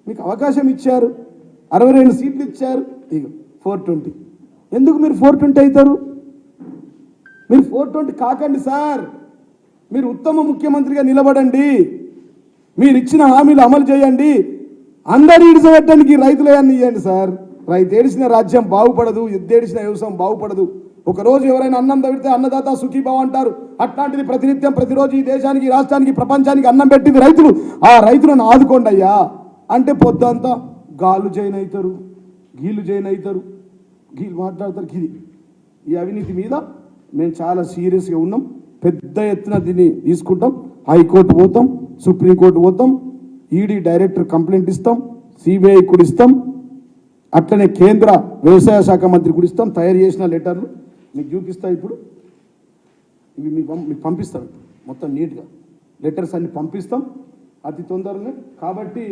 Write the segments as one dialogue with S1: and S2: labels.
S1: మీకు అవకాశం ఇచ్చారు, 62 సీట్లు ఇచ్చారు, ఇక 420. ఎందుకు మీరు 420 అవుతారు? మీరు 420 కాకండి సార్. మీరు ఉత్తమ ముఖ్యమంత్రిగా నిలబడండి, మీరు ఇచ్చిన హామీలు అమలు చేయండి. అందరు ఇడిసబెట్టడానికి రైతులయాన్ని ఇవ్వండి సార్. రైతు ఏడిసిన రాజ్యం బాగుపడదు, ఎద్దేడిసిన వ్యవసాయం బాగుపడదు. ఒకరోజు ఎవరైనా అన్నం తవిడితే అన్నదాత సుఖీభావ అంటారు. అట్లాంటిది ప్రతినిత్యం ప్రతిరోజు ఈ దేశానికి, రాష్ట్రానికి, ప్రపంచానికి అన్నం పెట్టింది రైతులు. ఆ రైతులను ఆదుకోండి అయ్యా అంటే పొద్దంతా గాళ్ళు జైన్ అవుతారు, గీళ్ళు జైన్ అవుతారు, గీళ్ళు మాట్లాడతారు. గిది ఈ అవినీతి మీద మేము చాలా సీరియస్గా ఉన్నాం. పెద్ద ఎత్తున దీన్ని తీసుకుంటాం. హైకోర్టు పోతాం, సుప్రీంకోర్టు పోతాం, ఈడీ డైరెక్టర్ కంప్లైంట్ ఇస్తాం, సిబిఐ కూడా ఇస్తాం, అట్లనే కేంద్ర వ్యవసాయ శాఖ మంత్రి కూడా ఇస్తాం. తయారు చేసిన లెటర్లు మీకు చూపిస్తా. ఇప్పుడు ఇవి మీకు పంపిస్తాం. మొత్తం నీట్గా లెటర్స్ అన్ని పంపిస్తాం అతి తొందరగా. కాబట్టి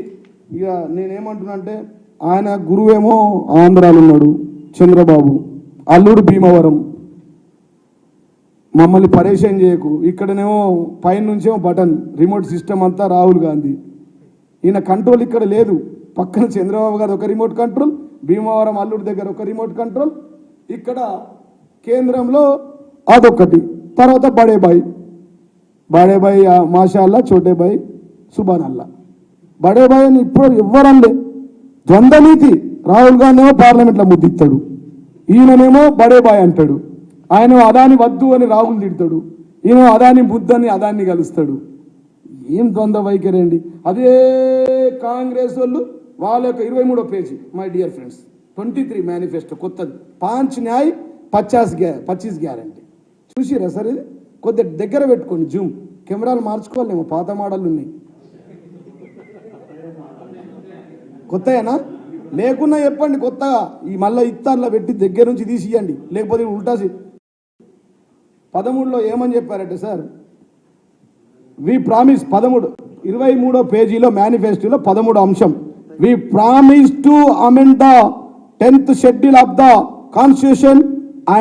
S1: ఇక నేనేమంటున్నా అంటే, ఆయన గురువేమో ఆంధ్రాలో ఉన్నాడు చంద్రబాబు, అల్లుడు భీమవరం. మమ్మల్ని పరేషాన్ చేయకు. ఇక్కడనేమో పైన నుంచేమో బటన్ రిమోట్ సిస్టమ్ అంతా రాహుల్ గాంధీ. ఈయన కంట్రోల్ ఇక్కడ లేదు. పక్కన చంద్రబాబు గారు ఒక రిమోట్ కంట్రోల్, భీమవరం అల్లుడి దగ్గర ఒక రిమోట్ కంట్రోల్, ఇక్కడ కేంద్రంలో అదొకటి. తర్వాత బడేబాయి మాషాల్లా, చోటేబాయి సుబానల్లా. బడేబాయి అని ఇప్పుడు ఎవ్వరంలే. ద్వంద్వ నీతి. రాహుల్ గాంధీ ఏమో పార్లమెంట్లో ముద్దిస్తాడు, ఈయననేమో బడేబాయ్ అంటాడు. ఆయన అదాని వద్దు అని రాహుల్ తిడతాడు, ఈయన అదాని బుద్ధని అదాన్ని కలుస్తాడు. ఏం ద్వంద్వ వైఖరి అండి. అదే కాంగ్రెస్ వాళ్ళు వాళ్ళ యొక్క 23వ page, my dear friends, 23 manifesto కొత్తది, 5 న్యాయ్ 25 గ్యారంటీ. చూసిరా సార్? ఇది కొద్దిగా దగ్గర పెట్టుకోండి, జూమ్ కెమెరాలు మార్చుకోవాలేమో, పాత మోడళ్ళు ఉన్నాయి. కొత్తయేనా? లేకున్నా చెప్పండి కొత్తగా. ఈ మళ్ళీ ఇత్తార్లో పెట్టి దగ్గర నుంచి తీసి ఇవ్వండి, లేకపోతే ఉల్టాసి. 13లో ఏమని చెప్పారంటే సార్, వి ప్రామిస్ 23వ పేజీలో మేనిఫెస్టోలో 13వ అంశం, we promise to amend the 10th schedule of the constitution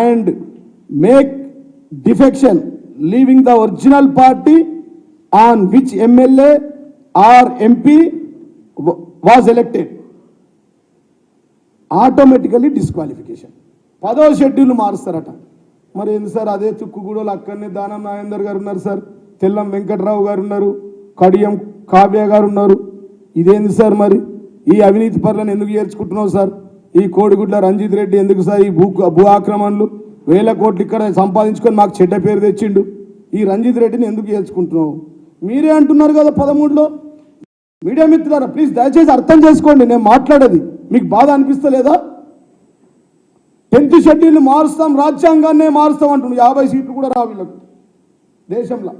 S1: and make defection leaving the original party on which MLA or MP was elected automatically disqualification. 10వ షెడ్యూల్ మారుస్తారట. మరి ఏంది సార్? అదే తుక్కుగూడలో అక్కడనే దానం నాగేందర్ గారు ఉన్నారు సార్, తెల్లం వెంకట్రావు గారు ఉన్నారు, కడియం కావ్య గారు ఉన్నారు. ఇదేంది సార్? మరి ఈ అవినీతి పరులను ఎందుకు చేర్చుకుంటున్నావు సార్? ఈ కోడిగుడ్ల రంజిత్ రెడ్డి ఎందుకు సార్ ఈ భూ ఆక్రమణలు 1000 కోట్లు ఇక్కడ సంపాదించుకొని మాకు చెడ్డ పేరు తెచ్చిండు? ఈ రంజిత్ రెడ్డిని ఎందుకు చేర్చుకుంటున్నావు? మీరే అంటున్నారు కదా 13లో. మీడియా మిత్రులారా ప్లీజ్ దయచేసి అర్థం చేసుకోండి నేను మాట్లాడేది. మీకు బాధ అనిపిస్తలేదా? 10th షెడ్యూల్ మారుస్తాం, రాజ్యాంగాన్నే మారుస్తాం అంటున్నాడు. 50 సీట్లు కూడా రావు వీళ్ళకు దేశంలో.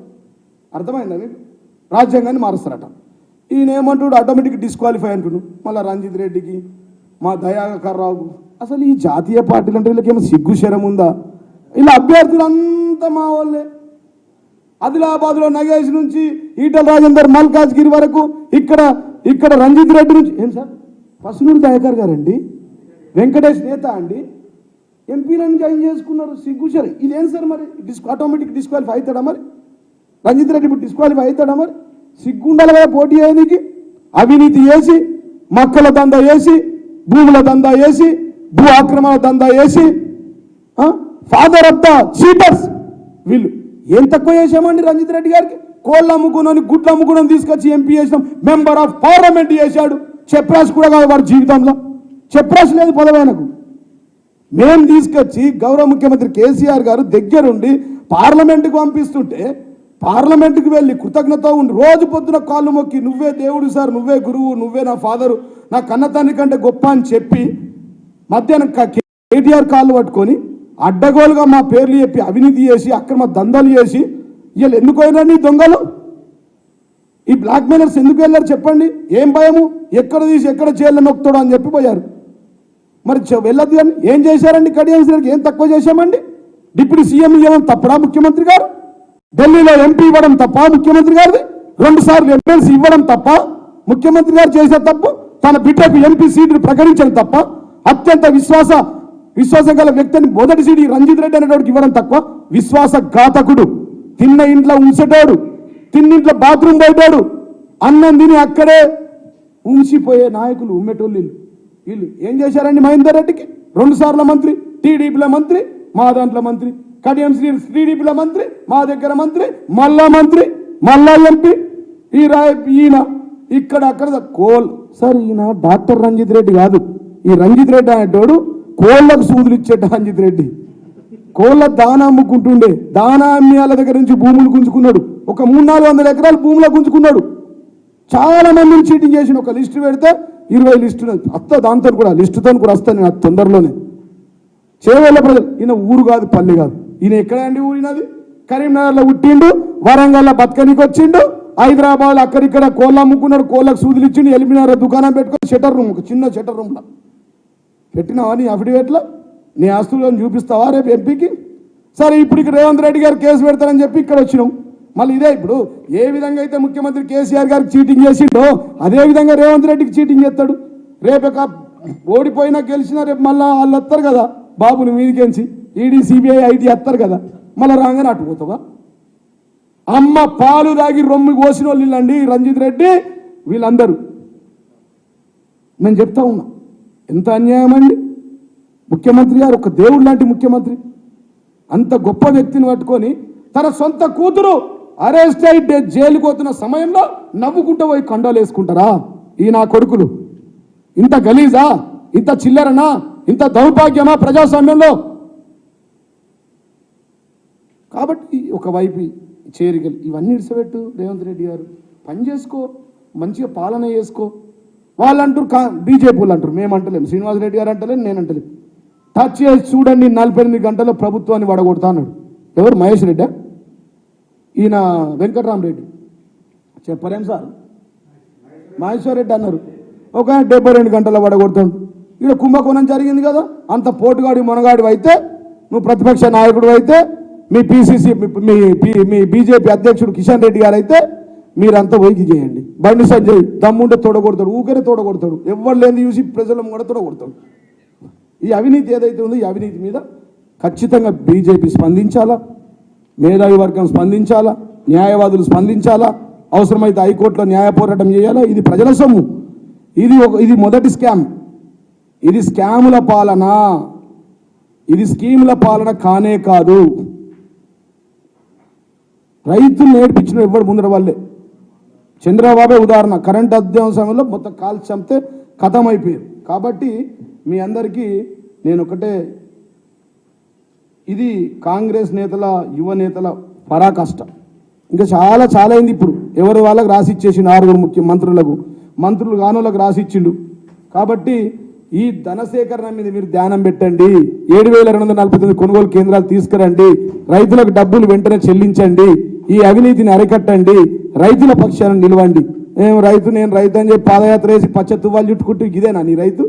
S1: అర్థమైందా మీకు? రాజ్యాంగాన్ని మారుస్తారట. ఈయన ఏమంటాడు? ఆటోమేటిక్ డిస్క్వాలిఫై అంటున్నాడు. మళ్ళీ రంజిత్ రెడ్డికి, మా దయాకర్ రావు. అసలు ఈ జాతీయ పార్టీలు అంటే వీళ్ళకి ఏమో సిగ్గు శరం ఉందా? ఇలా అభ్యర్థులంతా మా వాళ్ళే. ఆదిలాబాద్లో నగేష్ నుంచి ఈటల రాజేందర్ మల్కాజ్గిరి వరకు, ఇక్కడ రంజిత్ రెడ్డి నుంచి ఏం సార్ పసునూరు దయాకర్ గారండి, వెంకటేష్ నేత అండి, ఎంపీలను జాయిన్ చేసుకున్నారు. సిగ్గుశరం. ఇదేం సార్? మరి ఆటోమేటిక్ డిస్క్వాలిఫై అవుతాడా? మరి రంజిత్ రెడ్డి ఇప్పుడు డిస్క్వాలిఫై అవుతాడా? మరి సిగ్గుండాలి కదా పోటీ అయ్యేందుకు. అవినీతి చేసి, మక్కల దందా చేసి, భూముల దందా చేసి, భూ ఆక్రమణ దందా చేసి, ఫాదర్ ఆఫ్ ద చీటర్స్ వీళ్ళు. ఏం తక్కువ చేసామండి రంజిత్ రెడ్డి గారికి? కోళ్ళు అమ్ముకున్నాను, గుడ్లు అమ్ముకున్నాను తీసుకొచ్చి ఎంపీ చేసినాం, మెంబర్ ఆఫ్ పార్లమెంట్ చేశాడు. చెప్రాస్ కూడా కాదు వాడి జీవితంలో, చెప్రాస్ లేదు పదవైనకు. మేము తీసుకొచ్చి గౌరవ ముఖ్యమంత్రి కేసీఆర్ గారు దగ్గరుండి పార్లమెంటుకు పంపిస్తుంటే, పార్లమెంటుకు వెళ్ళి కృతజ్ఞత ఉండి రోజు పొద్దున కాళ్ళు మొక్కి, నువ్వే దేవుడు సార్, నువ్వే గురువు, నువ్వే నా ఫాదరు, నా కన్న తండ్రి కంటే గొప్ప అని చెప్పి, మధ్యాహ్నం కేటీఆర్ కాళ్ళు పట్టుకొని అడ్డగోలుగా మా పేర్లు చెప్పి అవినీతి చేసి, అక్రమ దందాలు చేసి, వీళ్ళు ఎందుకు పోయినారు నీ దొంగలు? ఈ బ్లాక్ మెయిలర్స్ ఎందుకు వెళ్ళారు చెప్పండి? ఏం భయము? ఎక్కడ తీసి ఎక్కడ జైల్లో నొక్కుతాడు అని చెప్పి పోయారు. మరి వెళ్ళద్దు అని ఏం చేశారండి? కడియం శ్రీకి ఏం తక్కువ చేశామండి? డిప్యూటీ సీఎం ఇవ్వడం తప్పడా ముఖ్యమంత్రి గారు? ఢిల్లీలో ఎంపీ ఇవ్వడం తప్ప ముఖ్యమంత్రి గారిది? 2 సార్లు ఎమ్మెల్సీ ఇవ్వడం తప్ప ముఖ్యమంత్రి గారు చేసే తప్పు? తన బిడ్డకు ఎంపీ సీటును ప్రకటించడం తప్ప? అత్యంత విశ్వాసం గల వ్యక్తిని మొదటి సీటు రంజిత్ రెడ్డి అనేటోడికి ఇవ్వడం తక్కువ? విశ్వాసఘాతకుడు, తిన్న ఇంట్లో ఉంచేటోడు, తిన్నింట్లో బాత్రూమ్ పోయేటోడు, అన్నం తిని అక్కడే ఉంచిపోయే నాయకులు ఉమ్మేటోళ్ళు వీళ్ళు ఏం చేశారండి? మహేందర్ రెడ్డికి 2 సార్ల మంత్రి, టీడీపీల మంత్రి, మా దాంట్లో మంత్రి, కడియం టీడీపీల మంత్రి, మా దగ్గర మంత్రి, మళ్ళా మంత్రి, మళ్ళా ఎంపీ. ఈయన ఇక్కడ అక్కడ కోల్ సార్. ఈయన డాక్టర్ రంజిత్ రెడ్డి కాదు. ఈ రంజిత్ రెడ్డి అనేటోడు కోళ్ళకు సూదులు ఇచ్చేట రంజిత్ రెడ్డి. కోళ్ళ దానా అమ్ముకుంటుండే, దానా అమ్మి వాళ్ళ దగ్గర నుంచి భూములు గుంజుకున్నాడు. ఒక 300-400 ఎకరాలు భూములు గుంజుకున్నాడు. చాలా మందిని చీటింగ్ చేసిన. ఒక లిస్టు పెడితే 20 లిస్టులు అత్త, దాంతో కూడా లిస్టుతో కూడా వస్తాను నేను తొందరలోనే. చేవేళ్ళ ప్రజలు, ఈయన ఊరు కాదు, పల్లె కాదు. ఈయన ఎక్కడండి ఊరినది? కరీంనగర్లో పుట్టిండు, వరంగల్లో బతకనికి వచ్చిండు, హైదరాబాద్ అక్కడిక్కడ కోళ్ళు అమ్ముకున్నాడు, కోళ్ళకు సూదులు ఇచ్చిండు, ఎలిమినార దుకాణం పెట్టుకొని షటర్ రూమ్, ఒక చిన్న షటర్ రూమ్లో పెట్టినావా నీ అఫిడవిట్లో? నీ ఆస్తులను చూపిస్తావా రేపు ఎంపీకి? సరే, ఇప్పుడు ఇక్కడ రేవంత్ రెడ్డి గారు కేసు పెడతారని చెప్పి ఇక్కడ వచ్చినాం. మళ్ళీ ఇదే ఇప్పుడు ఏ విధంగా అయితే ముఖ్యమంత్రి కేసీఆర్ గారికి చీటింగ్ చేసిండో అదే విధంగా రేవంత్ రెడ్డికి చీటింగ్ చేస్తాడు. రేపు ఓడిపోయినా గెలిచినా రేపు మళ్ళీ వాళ్ళు వస్తారు కదా, బాబుని మీదికెంచి ఈడీ, సిబిఐ, ఐటీ వస్తారు కదా, మళ్ళీ రాగానే అట్టుపోతావా? అమ్మ పాలు తాగి రొమ్మి కోసిన వాళ్ళు వీళ్ళండి, రంజిత్ రెడ్డి వీళ్ళందరూ. నేను చెప్తా ఉన్నా, ఎంత అన్యాయం అండి. ముఖ్యమంత్రి గారు ఒక దేవుడు లాంటి ముఖ్యమంత్రి, అంత గొప్ప వ్యక్తిని పట్టుకొని తన సొంత కూతురు అరెస్ట్ అయితే జైలుకు పోతున్న సమయంలో నవ్వుకుంటూ పోయి కండాలు వేసుకుంటారా ఈ నా కొడుకులు? ఇంత గలీజా, ఇంత చిల్లరనా, ఇంత దౌర్భాగ్యమా ప్రజాస్వామ్యంలో? కాబట్టి ఒకవైపు చేరికలు ఇవన్నీ ఇడిసబెట్టు రేవంత్ రెడ్డి గారు, పని చేసుకో, మంచిగా పాలన చేసుకో. వాళ్ళు అంటారు, బీజేపీ వాళ్ళు అంటారు, మేము అంటలేము, శ్రీనివాసరెడ్డి గారు అంటలేము, నేను అంటలేము. టచ్ చేసి చూడండి, 48 గంటల్లో ప్రభుత్వాన్ని వడగొడతా అన్నాడు. ఎవరు? మహేష్ రెడ్డి, ఈయన వెంకట్రామరెడ్డి చెప్పలేం సార్, మహేశ్వర్ రెడ్డి అన్నారు. ఒక 72 గంటల్లో వడగొడతాడు. ఇక్కడ కుంభకోణం జరిగింది కదా, అంత పోటుగాడి మొనగాడి అయితే, నువ్వు ప్రతిపక్ష నాయకుడు అయితే, మీ పిసిసి మీ బీజేపీ అధ్యక్షుడు కిషన్ రెడ్డి గారు అయితే మీరంతా వైకి చేయండి. బండి సంజయ్ దమ్ముంటే తోడగొడతాడు, ఊకనే తోడగొడతాడు, ఎవరు లేని చూసి ప్రజలను కూడా తోడగొడతాడు. ఈ అవినీతి ఏదైతే ఉందో ఈ అవినీతి మీద ఖచ్చితంగా బీజేపీ స్పందించాలా, మేధావి వర్గం స్పందించాలా, న్యాయవాదులు స్పందించాలా, అవసరమైతే హైకోర్టులో న్యాయ పోరాటం చేయాలా. ఇది ప్రజల సొమ్ము. ఇది మొదటి స్కామ్. ఇది స్కాముల పాలన, ఇది స్కీముల పాలన కానే కాదు. రైతులు నేర్పించిన ఎవరు ముందర వాళ్ళే. చంద్రబాబే ఉదాహరణ, కరెంట్ అధ్యయన సమయంలో మొత్తం కాల్చి చంపితే ఖతం అయిపోయారు. కాబట్టి మీ అందరికీ నేను ఒకటే, ఇది కాంగ్రెస్ నేతల, యువ నేతల పరాకాష్ట. ఇంకా చాలా అయింది. ఇప్పుడు ఎవరి వాళ్ళకి రాసిచ్చేసిండు, 6 ముఖ్యమంత్రులకు, మంత్రులు కానోళ్ళకి రాసిచ్చిండు. కాబట్టి ఈ ధనసేకరణ మీద మీరు ధ్యానం పెట్టండి. 7,249 కొనుగోలు కేంద్రాలు తీసుకురండి, రైతులకు డబ్బులు వెంటనే చెల్లించండి, ఈ అవినీతిని అరికట్టండి, రైతుల పక్షాన నిలవండి. నేను రైతు అని చెప్పి పాదయాత్ర వేసి పచ్చ తువ్వాలు చుట్టుకుంటూ ఇదేనా నీ రైతు?